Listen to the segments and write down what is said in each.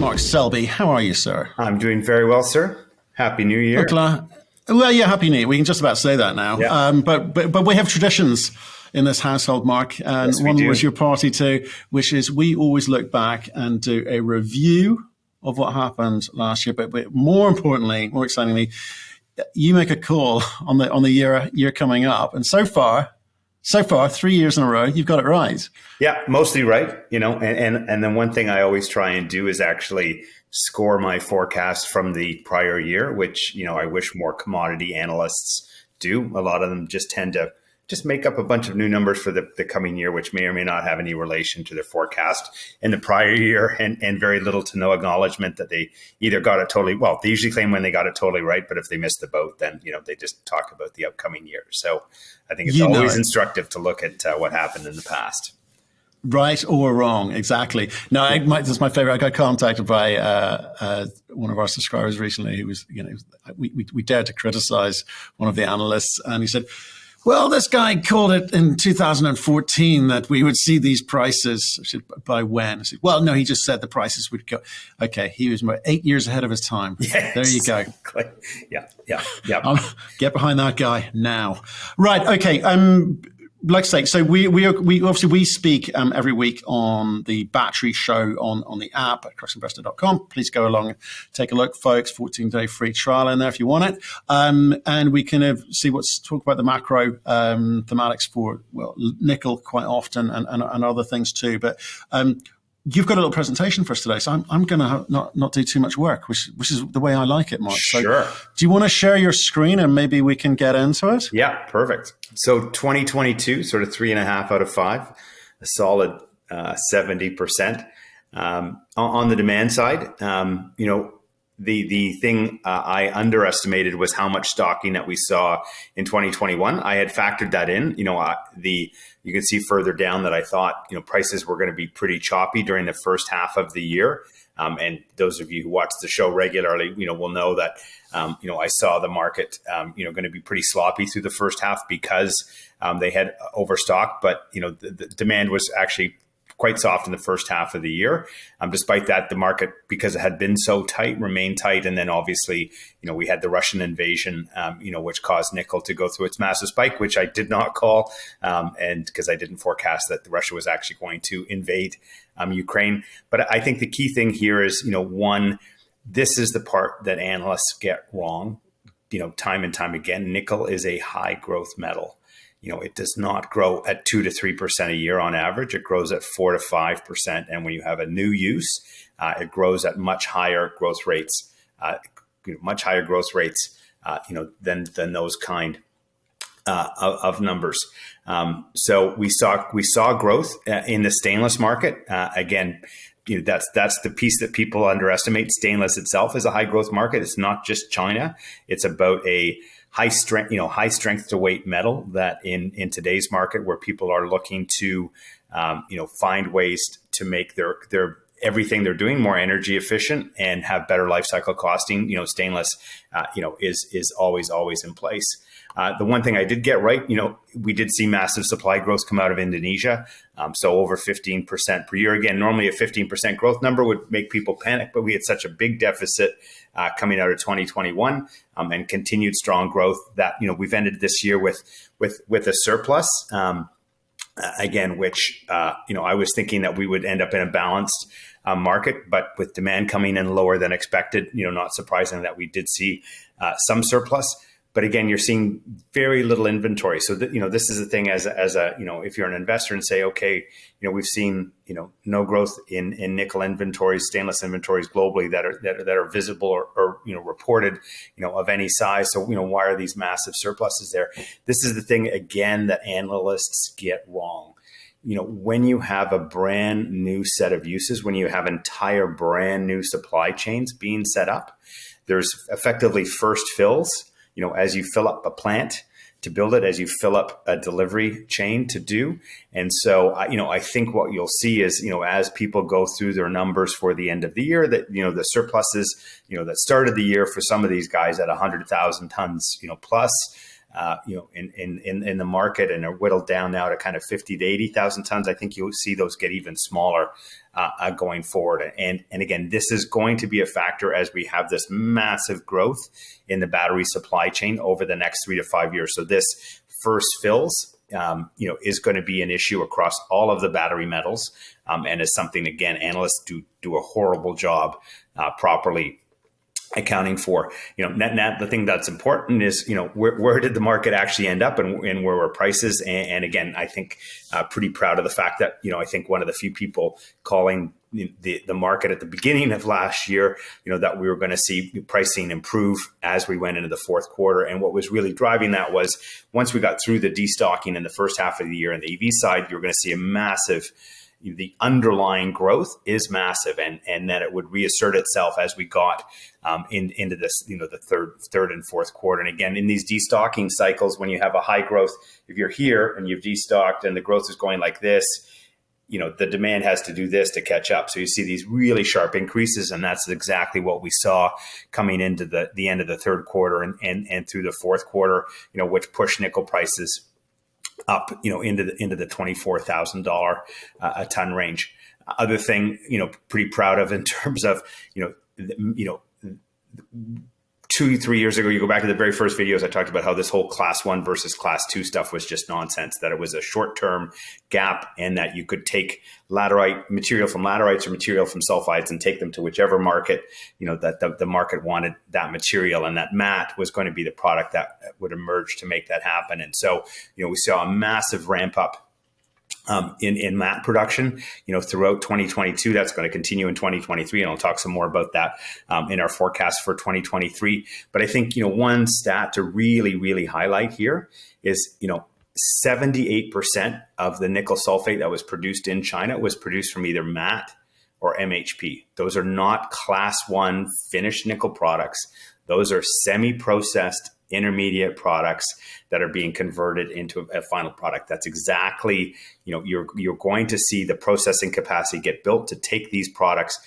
Mark Selby. How are you, sir? I'm doing very well, sir. Happy New Year. Well, yeah, Happy New Year. We can just about say that now. Yeah. But we have traditions in this household, Mark. And Yes, we one do. was your party too, which is we always look back and do a review of what happened last year. But more importantly, more excitingly, you make a call on the year coming up. And so far, 3 years in a row, you've got it right. Yeah, mostly right. And then one thing I always try and do is actually score my forecast from the prior year, which, I wish more commodity analysts do. A lot of them just tend to just make up a bunch of new numbers for the coming year, which may or may not have any relation to their forecast in the prior year, and very little to no acknowledgement that they either got it totally, well, they usually claim when they got it totally right, but if they missed the boat, then, they just talk about the upcoming year. So I think it's always instructive to look at what happened in the past. Right or wrong, exactly. No, this is my favorite. I got contacted by one of our subscribers recently who was, we dared to criticize one of the analysts, and he said, well, this guy called it in 2014 that we would see these prices. I said, by when? I said, well, no, he just said the prices would go. Okay, he was 8 years ahead of his time. Yes, there you go. Exactly. Yeah. Get behind that guy now. Right, okay. Like I say, so we obviously speak every week on the battery show on the app at cruxinvestor.com. Please go along and take a look, folks. 14-day free trial in there if you want it. And we can talk about the macro thematics for nickel quite often and other things too. But you've got a little presentation for us today, so I'm going to not do too much work, which is the way I like it, Mark. Sure. So, do you want to share your screen and maybe we can get into it? Yeah, perfect. So 2022, sort of 3.5 out of 5, a solid 70%. On the demand side, the thing I underestimated was how much stocking that we saw in 2021. I had factored that in. You can see further down that I thought prices were going to be pretty choppy during the first half of the year. And those of you who watch the show regularly, will know that I saw the market going to be pretty sloppy through the first half because they had overstocked. But the demand was actually quite soft in the first half of the year. Despite that, the market, because it had been so tight, remained tight. And then obviously, we had the Russian invasion, which caused nickel to go through its massive spike, which I did not call. And because I didn't forecast that Russia was actually going to invade Ukraine. But I think the key thing here is, one, this is the part that analysts get wrong, time and time again. Nickel is a high growth metal. It does not grow at 2 to 3% a year on average. It grows at 4 to 5%. And when you have a new use, it grows at much higher growth rates, than those kind of numbers. So we saw growth in the stainless market. Again, that's the piece that people underestimate. Stainless itself is a high growth market. It's not just China. It's about a high strength to weight metal that in today's market, where people are looking to, find ways to make their everything they're doing more energy efficient and have better life cycle costing. Stainless, is always in place. The one thing I did get right, we did see massive supply growth come out of Indonesia. So over 15% per year. Again, normally a 15% growth number would make people panic, but we had such a big deficit coming out of 2021 and continued strong growth that, we've ended this year with a surplus. Again, which, I was thinking that we would end up in a balanced market, but with demand coming in lower than expected, not surprising that we did see some surplus. But again, you're seeing very little inventory. So this is the thing as a if you're an investor and say, okay, we've seen no growth in nickel inventories, stainless inventories globally that are visible or reported of any size. So why are these massive surpluses there? This is the thing again that analysts get wrong. When you have a brand new set of uses, when you have entire brand new supply chains being set up, there's effectively first fills. As you fill up a plant to build it, as you fill up a delivery chain to do. And so, I think what you'll see is, as people go through their numbers for the end of the year, that, the surpluses, that started the year for some of these guys at 100,000 tons, plus, in the market and are whittled down now to kind of 50 to 80,000 tons. I think you'll see those get even smaller going forward. And again, this is going to be a factor as we have this massive growth in the battery supply chain over the next 3 to 5 years. So this first fills, is going to be an issue across all of the battery metals, and is something, again, analysts do a horrible job properly accounting for. Net, the thing that's important is, where did the market actually end up, and where were prices? And again, I think pretty proud of the fact that, I think one of the few people calling the market at the beginning of last year, that we were going to see pricing improve as we went into the fourth quarter. And what was really driving that was once we got through the destocking in the first half of the year on the EV side, you're going to see a massive, the underlying growth is massive, and that it would reassert itself as we got into this, the third and fourth quarter. And again, in these destocking cycles, when you have a high growth, if you're here and you've destocked and the growth is going like this, the demand has to do this to catch up. So you see these really sharp increases, and that's exactly what we saw coming into the end of the third quarter and through the fourth quarter, which pushed nickel prices up, into the $24,000 a ton range. Other thing, pretty proud of in terms of, 2-3 years ago, you go back to the very first videos, I talked about how this whole class 1 versus class 2 stuff was just nonsense, that it was a short-term gap, and that you could take material from laterites or material from sulfides and take them to whichever market, that the market wanted that material, and that matte was going to be the product that would emerge to make that happen. And so, we saw a massive ramp up in matte production, throughout 2022. That's going to continue in 2023, and I'll talk some more about that in our forecast for 2023. But I think, one stat to really, really highlight here is, 78% of the nickel sulfate that was produced in China was produced from either matte or MHP. Those are not class 1 finished nickel products. Those are semi-processed intermediate products that are being converted into a final product. That's exactly, you're going to see the processing capacity get built to take these products,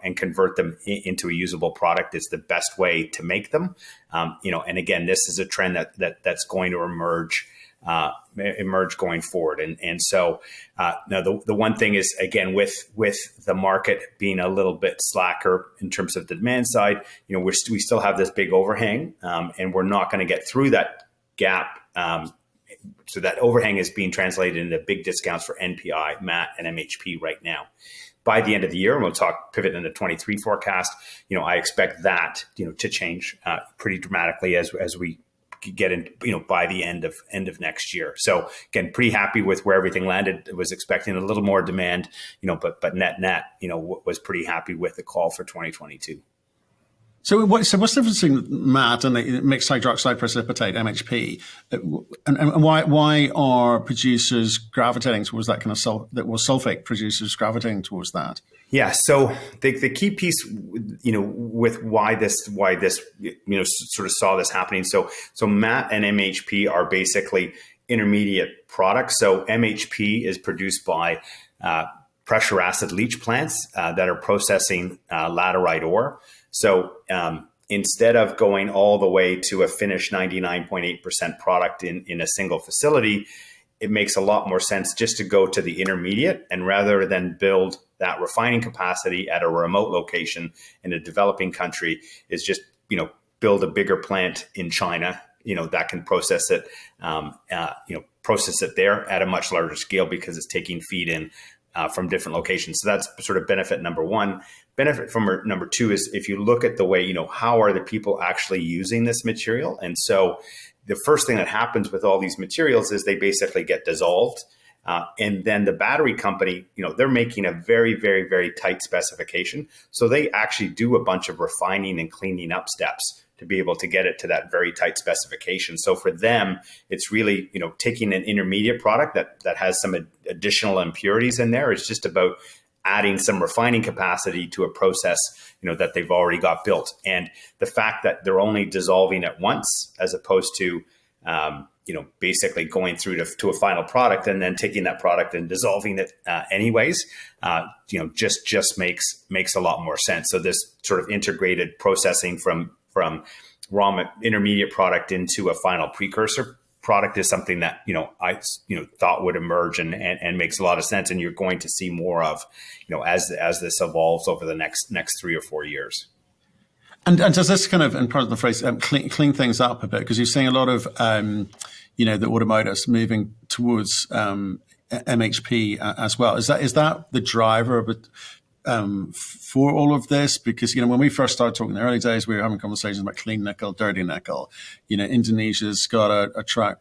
and convert them into a usable product. It's the best way to make them. And again, this is a trend that's going to emerge going forward. And so now the one thing is, again, with the market being a little bit slacker in terms of the demand side, we still have this big overhang, and we're not going to get through that gap. So that overhang is being translated into big discounts for NPI, matte, and MHP right now. By the end of the year, and we'll pivot into 23 forecast, I expect that, to change pretty dramatically as we get in, by the end of next year. So again, pretty happy with where everything landed. I was expecting a little more demand, but net, was pretty happy with the call for 2022. So what's the difference between matte and the mixed hydroxide precipitate, MHP, and why are producers gravitating towards that kind of sulfate producers gravitating towards that? Yeah. So the key piece, with why this, sort of saw this happening. So matte and MHP are basically intermediate products. So MHP is produced by pressure acid leach plants that are processing laterite ore. So instead of going all the way to a finished 99.8% product in a single facility, it makes a lot more sense just to go to the intermediate, and rather than build that refining capacity at a remote location in a developing country, is just, build a bigger plant in China, that can process it, there at a much larger scale, because it's taking feed in from different locations. So that's sort of benefit number one. Benefit from number two is, if you look at the way, how are the people actually using this material? And so the first thing that happens with all these materials is they basically get dissolved. And then the battery company, they're making a very, very, very tight specification. So they actually do a bunch of refining and cleaning up steps to be able to get it to that very tight specification. So for them, it's really, taking an intermediate product that has some additional impurities in there. It's just about adding some refining capacity to a process, that they've already got built. And the fact that they're only dissolving it once, as opposed to, basically going through to a final product and then taking that product and dissolving it anyways, just makes a lot more sense. So this sort of integrated processing from intermediate product into a final precursor product is something that I thought would emerge and makes a lot of sense, and you're going to see more of as this evolves over the next 3 or 4 years. And does this kind of, and part of the phrase, clean things up a bit? Because you're seeing a lot of the automotives moving towards MHP as well. Is that the driver of it? For all of this, because when we first started talking in the early days, we were having conversations about clean nickel, dirty nickel. Indonesia's got a track,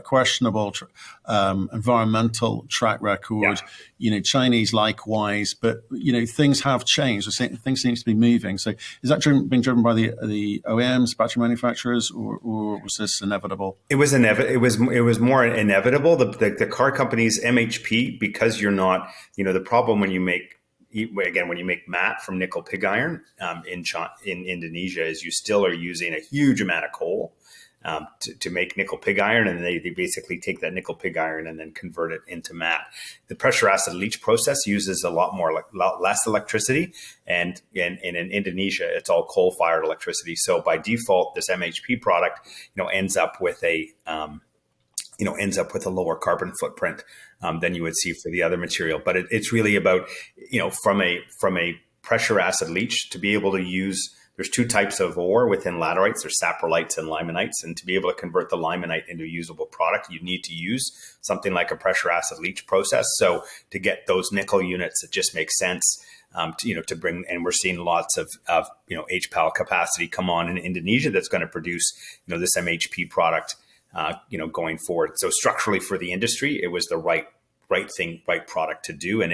questionable environmental track record. Yeah. Chinese likewise, but things have changed. Things seem to be moving. So is that being driven by the OEMs, battery manufacturers, or was this inevitable? It was inevitable. It was more inevitable. The car companies, MHP, because you're not. The problem when you make matte from nickel pig iron in Indonesia is you still are using a huge amount of coal to make nickel pig iron, and they basically take that nickel pig iron and then convert it into matte. The pressure acid leach process uses a lot less electricity, and in Indonesia it's all coal fired electricity. So by default, this MHP product ends up with a lower carbon footprint than you would see for the other material. But it's really about from a pressure acid leach to be able to use. There's two types of ore within laterites. There's saprolites and limonites. And to be able to convert the limonite into a usable product, you need to use something like a pressure acid leach process. So to get those nickel units, it just makes sense to bring. And we're seeing lots of HPAL capacity come on in Indonesia that's going to produce this MHP product going forward. So structurally for the industry, it was the right product to do. And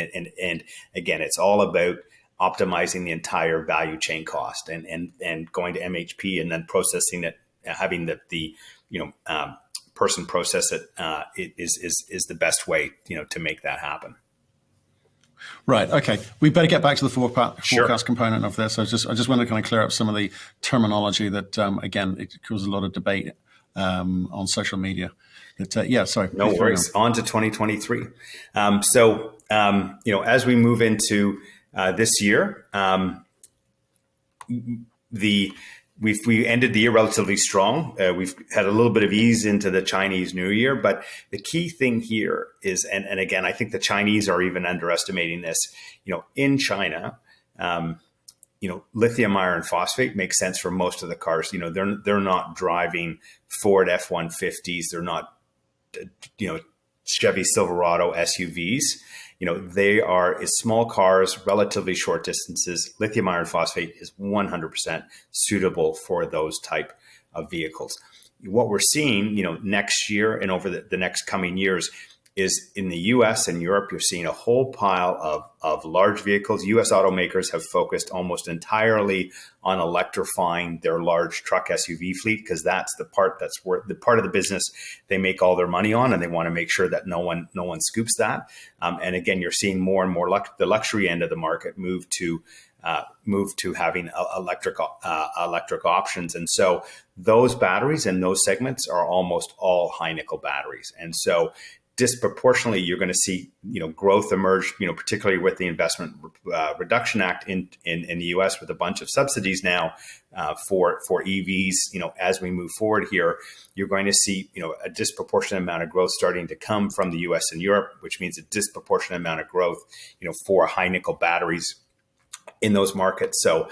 again, it's all about optimizing the entire value chain cost and going to MHP and then processing it, having the person process it is the best way to make that happen. Right. Okay. We better get back to the forecast component of this. I just want to kind of clear up some of the terminology that again it caused a lot of debate on social media. Sorry. No worries. On to 2023. As we move into this year, we ended the year relatively strong. We've had a little bit of ease into the Chinese New Year, but the key thing here is, and again, I think the Chinese are even underestimating this. In China, lithium iron phosphate makes sense for most of the cars. They're not driving Ford F-150s. They're not, Chevy Silverado SUVs. They are small cars, relatively short distances. Lithium iron phosphate is 100% suitable for those type of vehicles. What we're seeing, next year and over the next coming years is in the US and Europe, you're seeing a whole pile of large vehicles. US automakers have focused almost entirely on electrifying their large truck SUV fleet because that's the part of the business they make all their money on, and they want to make sure that no one scoops that. And again, you're seeing more and more the luxury end of the market move to having electric options. And so those batteries and those segments are almost all high nickel batteries. And so disproportionately, you're going to see, growth emerge, particularly with the Investment Reduction Act in the U.S. with a bunch of subsidies now for EVs. As we move forward here, you're going to see, a disproportionate amount of growth starting to come from the U.S. and Europe, which means a disproportionate amount of growth, for high nickel batteries in those markets. So,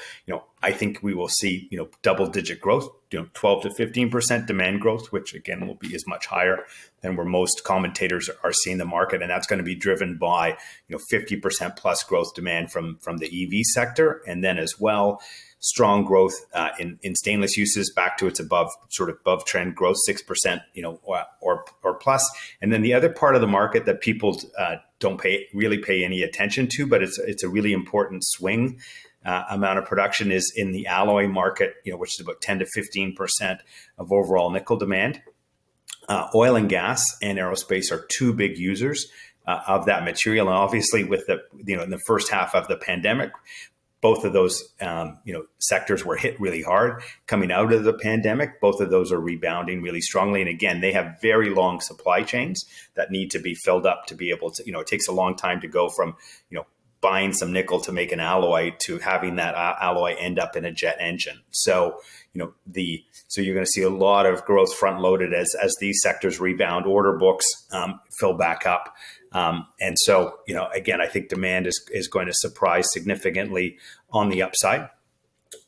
I think we will see, double digit growth, 12 to 15% demand growth, which again will be as much higher than where most commentators are seeing the market. And that's going to be driven by, 50% plus growth demand from the EV sector. And then as well, strong growth in stainless uses back to its above trend growth, 6%, or plus. And then the other part of the market that people don't really pay any attention to, but it's a really important swing amount of production is in the alloy market, which is about 10 to 15% of overall nickel demand. Oil and gas and aerospace are two big users of that material. And obviously with in the first half of the pandemic, both of those, sectors were hit really hard. Coming out of the pandemic, both of those are rebounding really strongly. And again, they have very long supply chains that need to be filled up to be able to, it takes a long time to go from, buying some nickel to make an alloy to having that alloy end up in a jet engine. So, so you're going to see a lot of growth front loaded as these sectors rebound, order books fill back up. And so, again, I think demand is going to surprise significantly on the upside.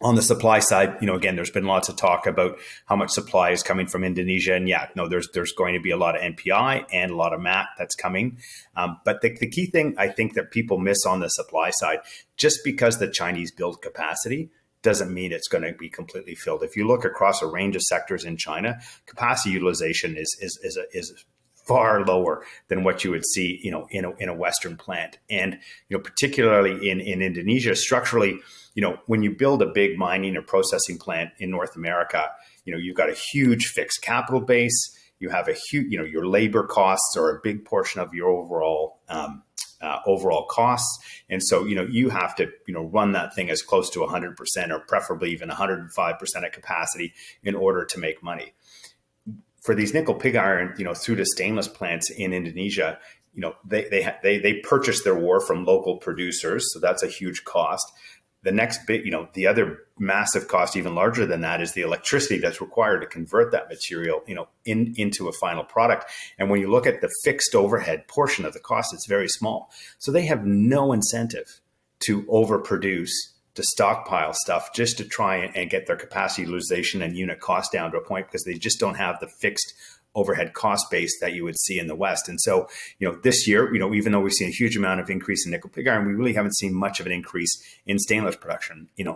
On the supply side, again, there's been lots of talk about how much supply is coming from Indonesia. And there's going to be a lot of NPI and a lot of MAT that's coming. But the key thing I think that people miss on the supply side, just because the Chinese build capacity doesn't mean it's going to be completely filled. If you look across a range of sectors in China, capacity utilization is far lower than what you would see, in a Western plant. And, particularly in Indonesia, structurally, when you build a big mining or processing plant in North America, you've got a huge fixed capital base. You have a huge, your labor costs are a big portion of your overall costs. And so, you have to, run that thing as close to 100% or preferably even 105% of capacity in order to make money. For these nickel pig iron, through the stainless plants in Indonesia, they purchase their ore from local producers. So that's a huge cost. The next bit, the other massive cost, even larger than that, is the electricity that's required to convert that material, into a final product. And when you look at the fixed overhead portion of the cost, it's very small. So they have no incentive to overproduce, to stockpile stuff just to try and get their capacity utilization and unit cost down to a point, because they just don't have the fixed overhead cost base that you would see in the West. And so, this year, even though we've seen a huge amount of increase in nickel pig iron, we really haven't seen much of an increase in stainless production, in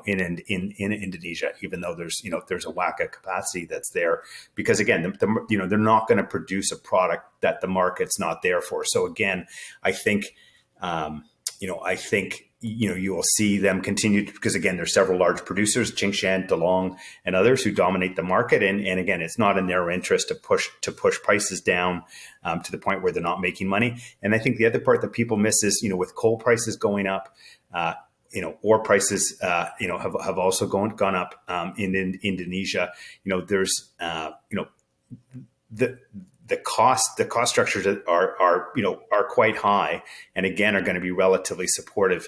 Indonesia, even though there's a whack of capacity that's there, because again, they're not going to produce a product that the market's not there for. So again, I think, you will see them continue because again, there's several large producers, Tsingshan, DeLong, and others who dominate the market. And again, it's not in their interest to push prices down to the point where they're not making money. And I think the other part that people miss is, with coal prices going up, ore prices, have also gone up in Indonesia. There's, the cost structures are quite high, and again are going to be relatively supportive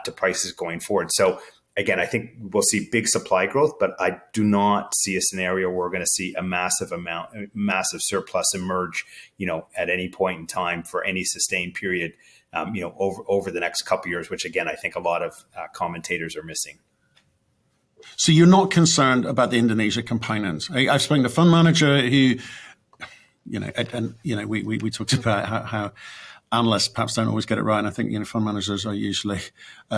to prices going forward. So again, I think we'll see big supply growth, but I do not see a scenario where we're going to see a massive surplus emerge, at any point in time for any sustained period, over the next couple of years, which again I think a lot of commentators are missing. So you're not concerned about the Indonesia component. I've spoken to a fund manager who, we talked about how analysts perhaps don't always get it right. And I think, fund managers are usually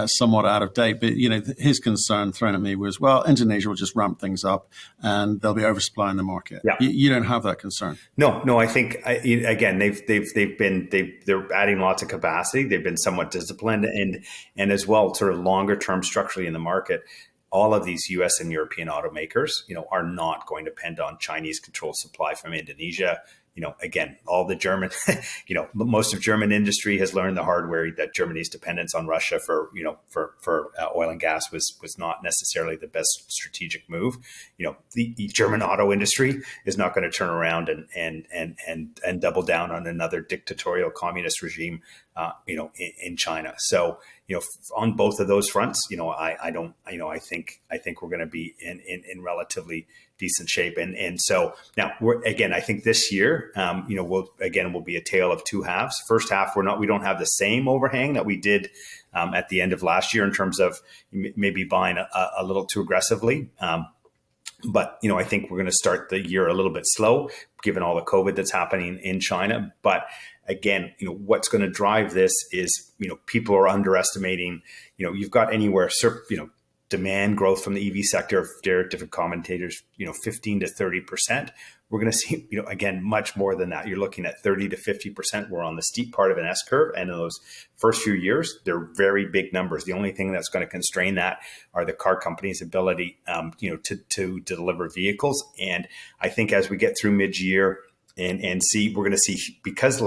somewhat out of date. But, his concern thrown at me was, well, Indonesia will just ramp things up and they'll be oversupplying the market. Yeah. You don't have that concern. No, I think, again, they're adding lots of capacity. They've been somewhat disciplined and as well, sort of longer term structurally in the market. All of these US and European automakers, are not going to depend on Chinese controlled supply from Indonesia. Again, all the German, most of German industry has learned the hard way that Germany's dependence on Russia for oil and gas was not necessarily the best strategic move. The German auto industry is not going to turn around and double down on another dictatorial communist regime, in China. So, on both of those fronts, I think we're going to be in relatively decent shape. And so now I think this year, will be a tale of two halves. First half, we don't have the same overhang that we did at the end of last year in terms of maybe buying a little too aggressively. But, I think we're going to start the year a little bit slow, given all the COVID that's happening in China. But again, what's going to drive this is, people are underestimating, you've got anywhere, demand growth from the EV sector, different commentators, 15 to 30%. We're going to see, again, much more than that. You're looking at 30 to 50%. We're on the steep part of an S curve. And in those first few years, they're very big numbers. The only thing that's going to constrain that are the car companies' ability, to deliver vehicles. And I think as we get through mid-year, and see, we're going to see, because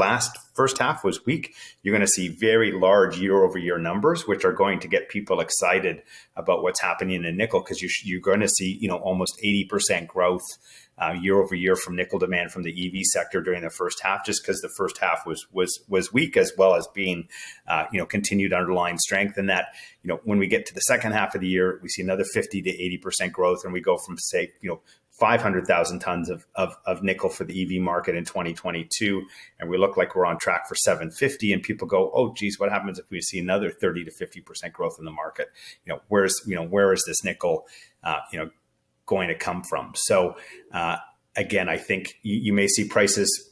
first half was weak, you're going to see very large year-over-year numbers, which are going to get people excited about what's happening in nickel, because you're going to see, almost 80% growth year over year from nickel demand from the EV sector during the first half, just because the first half was weak, as well as being continued underlying strength. And that when we get to the second half of the year, we see another 50 to 80% growth, and we go from, say, 500,000 tons of nickel for the EV market in 2022, and we look like we're on track for 750. And people go, "Oh, geez, what happens if we see another 30 to 50% growth in the market? Where is this nickel, going to come from?" So again, I think you may see prices,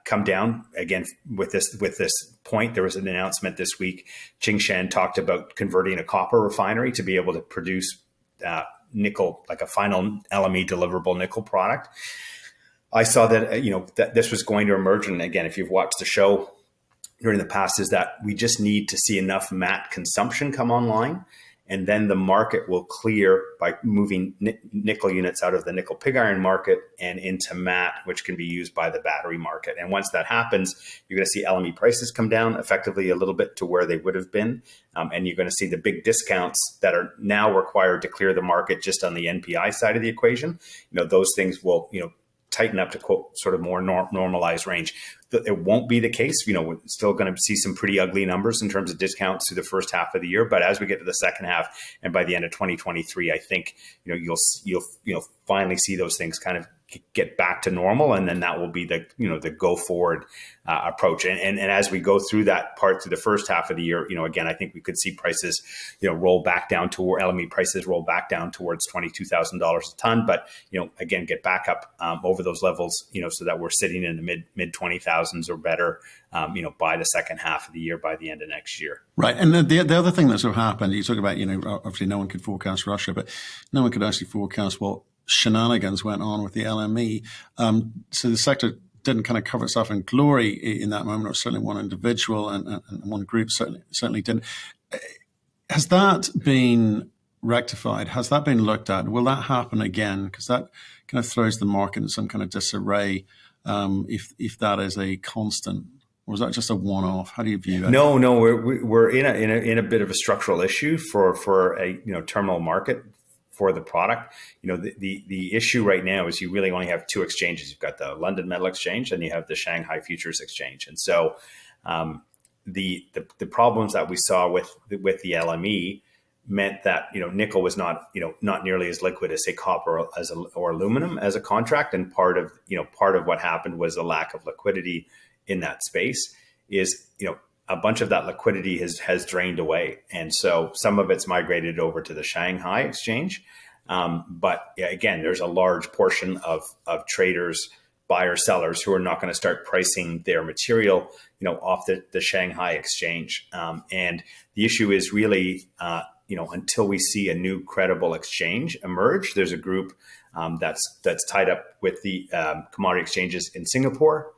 come down again with this point. There was an announcement this week. Tsingshan talked about converting a copper refinery to be able to produce nickel, like a final LME deliverable nickel product. I saw that, that this was going to emerge. And again, if you've watched the show during the past, is that we just need to see enough matte consumption come online, and then the market will clear by moving nickel units out of the nickel pig iron market and into matte, which can be used by the battery market. And once that happens, you're going to see LME prices come down effectively a little bit to where they would have been. And you're going to see the big discounts that are now required to clear the market just on the NPI side of the equation. Those things will, tighten up to quote sort of more normalized range. It won't be the case. We're still going to see some pretty ugly numbers in terms of discounts through the first half of the year. But as we get to the second half and by the end of 2023, I think you'll finally see those things kind of get back to normal, and then that will be the the go forward approach. And as we go through that part through the first half of the year, again, I think we could see prices roll back down to where LME prices roll back down towards $22,000 a ton. But again, get back up over those levels, so that we're sitting in the mid 20,000s or better, by the second half of the year, by the end of next year. Right. And the other thing that sort of happened, you talk about, obviously no one could forecast Russia, but no one could actually forecast what shenanigans went on with the LME. So the sector didn't kind of cover itself in glory in that moment, or certainly one individual and one group certainly didn't. Has that been rectified? Has that been looked at? Will that happen again? Because that kind of throws the market in some kind of disarray if that is a constant. Or is that just a one-off? How do you view that? No, we're in a bit of a structural issue for a terminal market for the product. The issue right now is you really only have two exchanges. You've got the London Metal Exchange and you have the Shanghai Futures Exchange. And so the problems that we saw with the LME meant that nickel was not nearly as liquid as, say, copper or aluminum as a contract. And part of what happened was a lack of liquidity in that space. Is a bunch of that liquidity has drained away. And so some of it's migrated over to the Shanghai exchange. But again, there's a large portion of traders, buyers, sellers who are not going to start pricing their material, off the Shanghai exchange. And the issue is really, until we see a new credible exchange emerge, there's a group that's tied up with the commodity exchanges in Singapore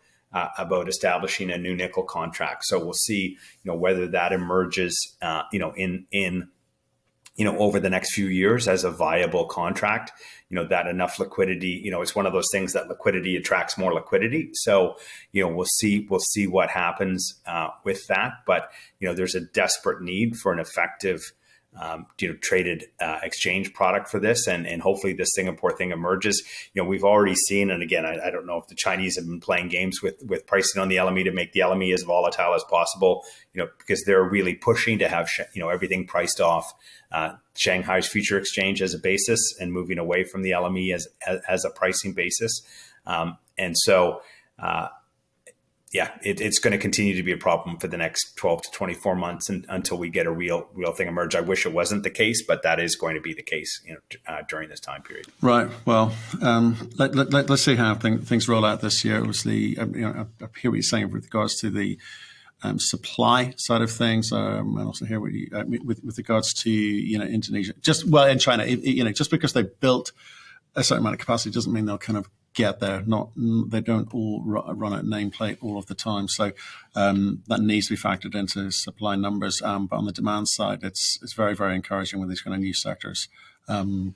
about establishing a new nickel contract. So we'll see, whether that emerges, in over the next few years as a viable contract. That enough liquidity. It's one of those things that liquidity attracts more liquidity. So we'll see what happens with that. But there's a desperate need for an effective traded exchange product for this, and hopefully this Singapore thing emerges. We've already seen, and again, I don't know if the Chinese have been playing games with pricing on the LME to make the LME as volatile as possible, because they're really pushing to have everything priced off Shanghai's future exchange as a basis and moving away from the LME as a pricing basis. And so it's going to continue to be a problem for the next 12 to 24 months until we get a real thing emerge. I wish it wasn't the case, but that is going to be the case during this time period. Right. Well, let's see how things roll out this year. Obviously, I hear what you're saying with regards to the supply side of things, and also hear what you with regards to Indonesia. In China, just because they built a certain amount of capacity doesn't mean they'll kind of get there. They don't all run at nameplate all of the time. So that needs to be factored into supply numbers. But on the demand side, it's very, very encouraging with these kind of new sectors, coming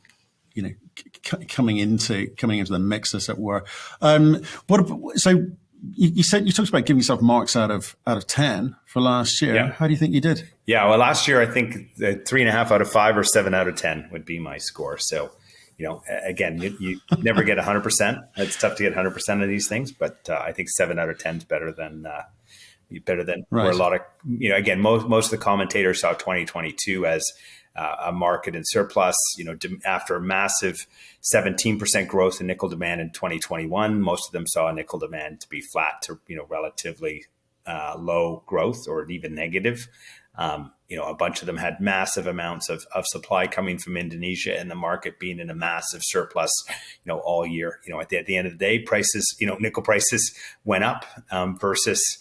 into the mix, as it were. So you talked about giving yourself marks out of 10 for last year. Yeah. How do you think you did? Yeah, well, last year I think 3.5 out of 5 or 7 out of 10 would be my score. So again, you never get 100%. It's tough to get 100% of these things, but I think 7 out of 10 is better than where a lot of, again, most of the commentators saw 2022 as a market in surplus. After a massive 17% growth in nickel demand in 2021, most of them saw nickel demand to be flat to relatively low growth or even negative. A bunch of them had massive amounts of supply coming from Indonesia, and the market being in a massive surplus, all year. At the end of the day, prices, nickel prices went up versus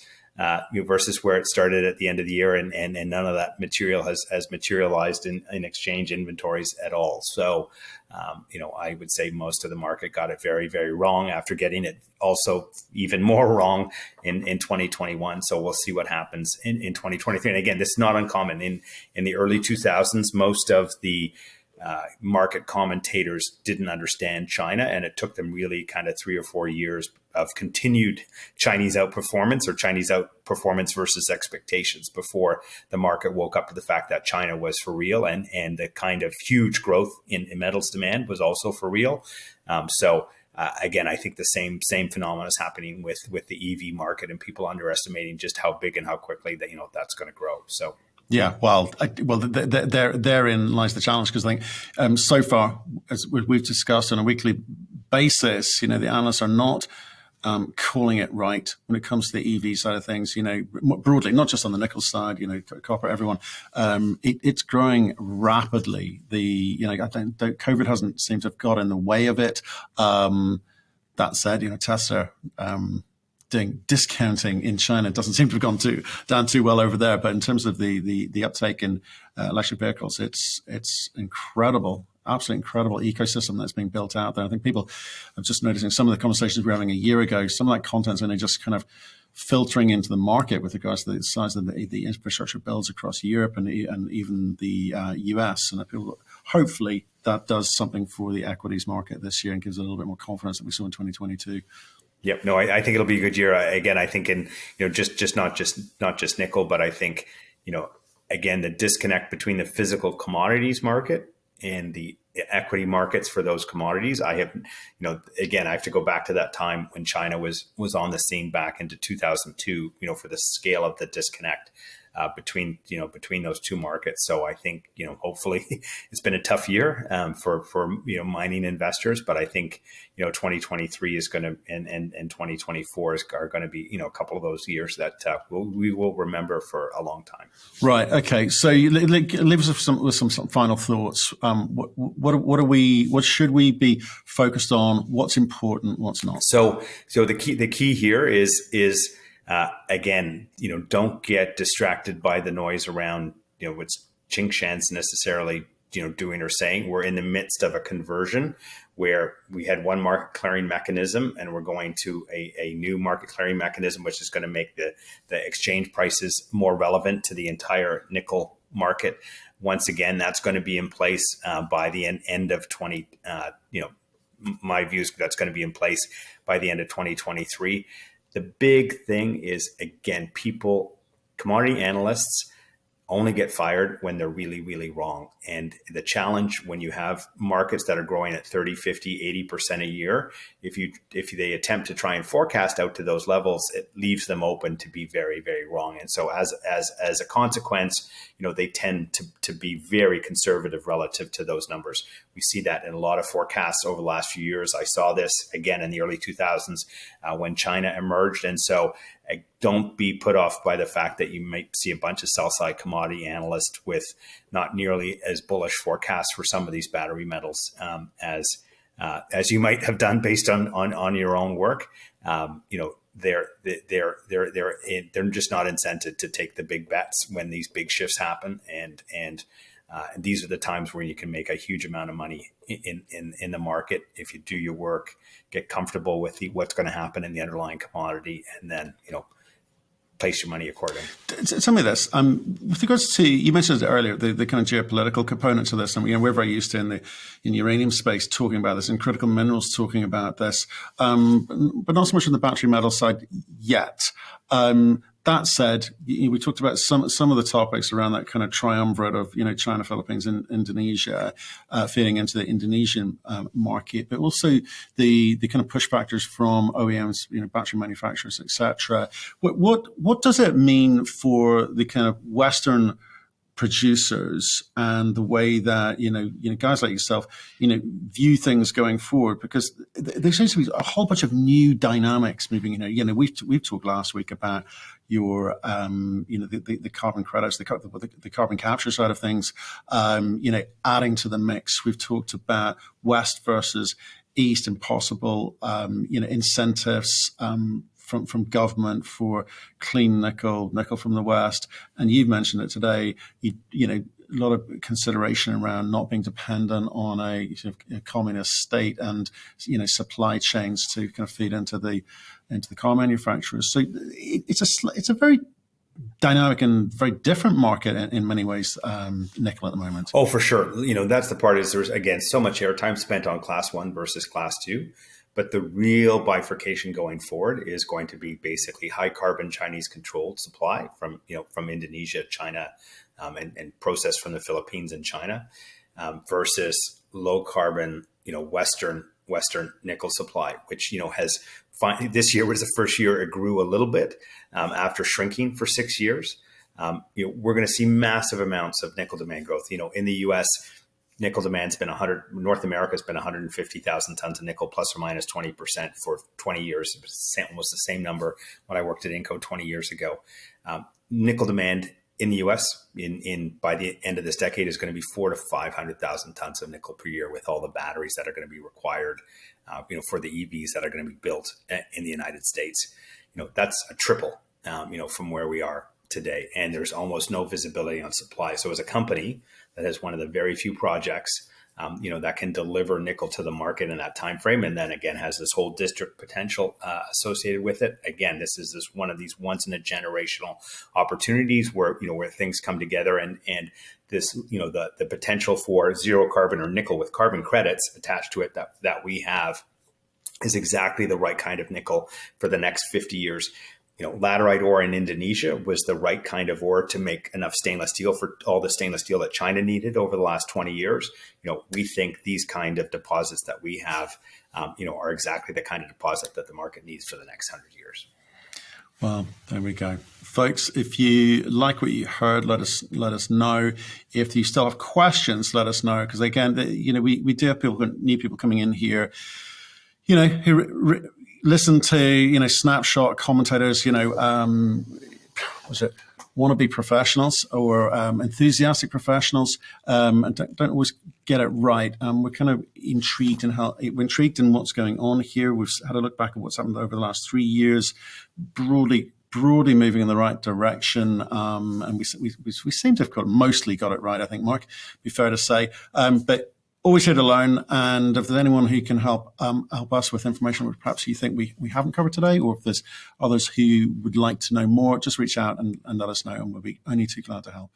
where it started at the end of the year, and none of that material has materialized in exchange inventories at all. So, I would say most of the market got it very, very wrong after getting it also even more wrong in 2021. So we'll see what happens in 2023. And again, this is not uncommon. In the early 2000s, most of the market commentators didn't understand China, and it took them really kind of 3 or 4 years of continued Chinese outperformance versus expectations before the market woke up to the fact that China was for real, and the kind of huge growth in metals demand was also for real. Again, I think the same phenomenon is happening with the EV market, and people underestimating just how big and how quickly that's going to grow. So. Yeah, therein lies the challenge, because I think so far, as we've discussed on a weekly basis, the analysts are not calling it right when it comes to the EV side of things. Broadly, not just on the nickel side, copper, everyone. It's growing rapidly. COVID hasn't seemed to have got in the way of it. That said, Tesla. Doing discounting in China doesn't seem to have gone down too well over there. But in terms of the uptake in electric vehicles, it's incredible, absolutely incredible ecosystem that's being built out there. I think people are just noticing some of the conversations we were having a year ago. Some of that content's only just kind of filtering into the market with regards to the size of the infrastructure builds across Europe and even the US. And people, hopefully that does something for the equities market this year and gives it a little bit more confidence that we saw in 2022. Yep. No, I think it'll be a good year. Again, I think in, just not just nickel, but I think, again, the disconnect between the physical commodities market and the equity markets for those commodities. I have to go back to that time when China was on the scene back into 2002, for the scale of the disconnect between those two markets. So I think, hopefully it's been a tough year for mining investors, but I think, 2023 is going to, and 2024 are going to be, a couple of those years that we will remember for a long time. Right. Okay. So you leave us with some final thoughts. What should we be focused on? What's important? What's not? So the key here is again, don't get distracted by the noise around, what Tsingshan's necessarily, doing or saying. We're in the midst of a conversion where we had one market clearing mechanism, and we're going to a new market clearing mechanism, which is going to make the exchange prices more relevant to the entire nickel market. Once again, that's going to be in place by the end of my view is that's going to be in place by the end of 2023. The big thing is, again, commodity analysts only get fired when they're really, really wrong. And the challenge when you have markets that are growing at 30, 50, 80% a year, if they attempt to try and forecast out to those levels, it leaves them open to be very, very wrong. And so as a consequence, they tend to be very conservative relative to those numbers. We see that in a lot of forecasts over the last few years. I saw this again in the early 2000s when China emerged. And so don't be put off by the fact that you might see a bunch of sell-side commodity analysts with not nearly as bullish forecasts for some of these battery metals as you might have done based on your own work. They're just not incented to take the big bets when these big shifts happen, and these are the times where you can make a huge amount of money in the market if you do your work, get comfortable with what's going to happen in the underlying commodity, and then place your money accordingly. Tell me this, with regards to, you mentioned it earlier, the kind of geopolitical component to this, and we're very used to in uranium space talking about this, in critical minerals talking about this, but not so much on the battery metal side yet. that said, we talked about some of the topics around that kind of triumvirate of China, Philippines, and Indonesia feeding into the Indonesian market, but also the kind of push factors from OEMs, battery manufacturers, etc. What does it mean for the kind of Western producers and the way that guys like yourself view things going forward, because there seems to be a whole bunch of new dynamics moving. We've talked last week about your the carbon credits, the carbon capture side of things, adding to the mix. We've talked about West versus East and possible incentives from government for clean nickel from the West. And you've mentioned it today, a lot of consideration around not being dependent on a communist state and, supply chains to kind of feed into the car manufacturers. So it's a very dynamic and very different market in many ways, nickel at the moment. Oh, for sure. That's the part is there's, again, so much airtime spent on class 1 versus class 2. But the real bifurcation going forward is going to be basically high carbon Chinese controlled supply from Indonesia, China, and processed from the Philippines and China, versus low carbon, Western nickel supply, which has this year was the first year it grew a little bit after shrinking for 6 years. We're going to see massive amounts of nickel demand growth. In the U.S. nickel demand's been North America's been 150,000 tons of nickel, plus or minus 20% for 20 years. It was almost the same number when I worked at Inco 20 years ago. Nickel demand in the U.S. by the end of this decade is going to be 400,000 to 500,000 tons of nickel per year, with all the batteries that are going to be required, for the EVs that are going to be built in the United States. That's a triple, from where we are today, and there's almost no visibility on supply. So as a company that has one of the very few projects, that can deliver nickel to the market in that time frame, and then again has this whole district potential associated with it. Again, this is one of these once in a generational opportunities where things come together, and this the potential for zero carbon or nickel with carbon credits attached to it that we have is exactly the right kind of nickel for the next 50 years. Laterite ore in Indonesia was the right kind of ore to make enough stainless steel for all the stainless steel that China needed over the last 20 years. We think these kind of deposits that we have, are exactly the kind of deposit that the market needs for the next 100 years. Well, there we go. Folks, if you like what you heard, let us know. If you still have questions, let us know. Because again, we do have new people coming in here, who listen to, snapshot commentators, was it wannabe professionals or enthusiastic professionals, and don't always get it right. We're kind of intrigued in what's going on here. We've had a look back at what's happened over the last 3 years, broadly moving in the right direction, and we seem to have mostly got it right. I think, Mark, be fair to say, but always here to learn. And if there's anyone who can help us with information which perhaps you think we haven't covered today, or if there's others who would like to know more, just reach out and let us know, and we'll be only too glad to help.